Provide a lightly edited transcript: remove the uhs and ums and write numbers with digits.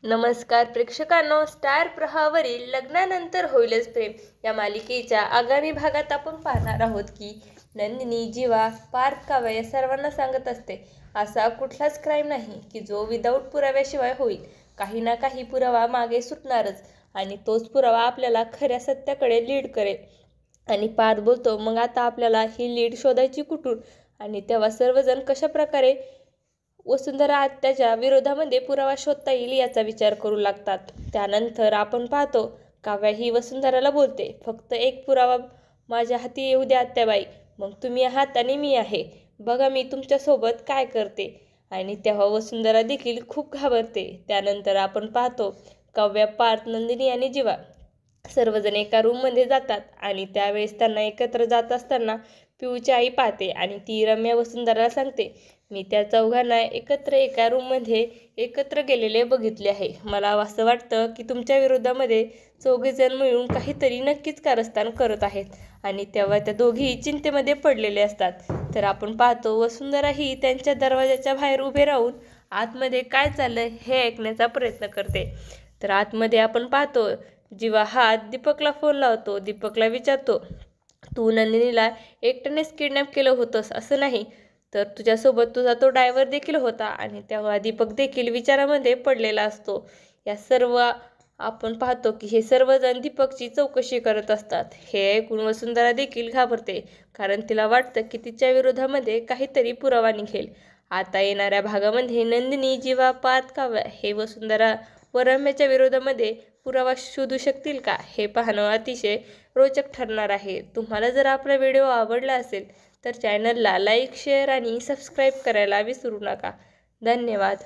नमस्कार प्रेक्षकांनो, स्टार प्रवाहावरील लग्नानंतर होईलच प्रेम या मालिकेच्या आगामी भागात आपण पाहणार आहोत की नंदिनी, जीवा, पार्थ, काव्या या सर्वांना सांगत असते असा कुठलाच क्राईम नाही की जो विदाऊट पुराव्याशिवाय होईल. काही ना काही पुरावा मागे सुटणारच आणि तोच पुरावा आपल्याला खऱ्या सत्याकडे लीड करेल. आणि पार्थ बोलतो, मग आता आपल्याला ही लीड शोधायची कुठून? आणि तेव्हा सर्वजण कशा प्रकारे वसुंधरा आत्याच्या विरोधामध्ये पुरावा शोधता येईल याचा विचार करू लागतात. त्यानंतर आपण पाहतो काव्या ही वसुंधराला बोलते, फक्त एक पुरावा माझ्या हाती येऊ द्या आत्याबाई, मग तुम्ही आहात आणि मी आहे, बघा मी तुमच्यासोबत काय करते. आणि तेव्हा वसुंधरा देखील खूप घाबरते. त्यानंतर आपण पाहतो काव्या, पार्थ, नंदिनी आणि जीवा सर्वजण एका रूममध्ये जातात आणि त्यावेळेस त्यांना एकत्र जात असताना पिऊची आई पाहते आणि ती रम्या वसुंधराला सांगते, मी त्या चौघांना एकत्र एका रूममध्ये एकत्र गेलेले बघितले आहे. मला असं वाटतं की तुमच्या विरोधामध्ये चौघेजण मिळून काहीतरी नक्कीच कारस्थान करत आहेत. आणि तेव्हा त्या दोघीही चिंतेमध्ये पडलेले असतात. तर आपण पाहतो वसुंधरा ही त्यांच्या दरवाजाच्या बाहेर उभे राहून आतमध्ये काय चाललंय हे ऐकण्याचा प्रयत्न करते. तर आतमध्ये आपण पाहतो जीवा हा दीपकला फोन लावतो. दीपकला विचारतो, तू नंदिनीला एकट्यानेच किडनॅप केलं होतंस असं नाही तर तुझ्यासोबत तुझा तो ड्रायव्हर देखील होता? आणि तेव्हा दीपक देखील विचारामध्ये पडलेला असतो. या सर्व आपण पाहतो की हे सर्वजण दीपकची चौकशी करत असतात. हे ऐकून वसुंधरा देखील घाबरते, कारण तिला वाटतं की तिच्या विरोधामध्ये काहीतरी पुरावा निघेल. आता येणाऱ्या भागामध्ये नंदिनी, जीवा, पार्थ, काव्या हे वसुंधरा व रम्याच्या विरोधामध्ये पुरावा शोधू शकतील का, हे पाहणं अतिशय रोचक ठरणार आहे. तुम्हाला जर आपला व्हिडिओ आवडला असेल तर चॅनलला लाईक, शेअर आणि सबस्क्राईब करायला विसरू नका. धन्यवाद.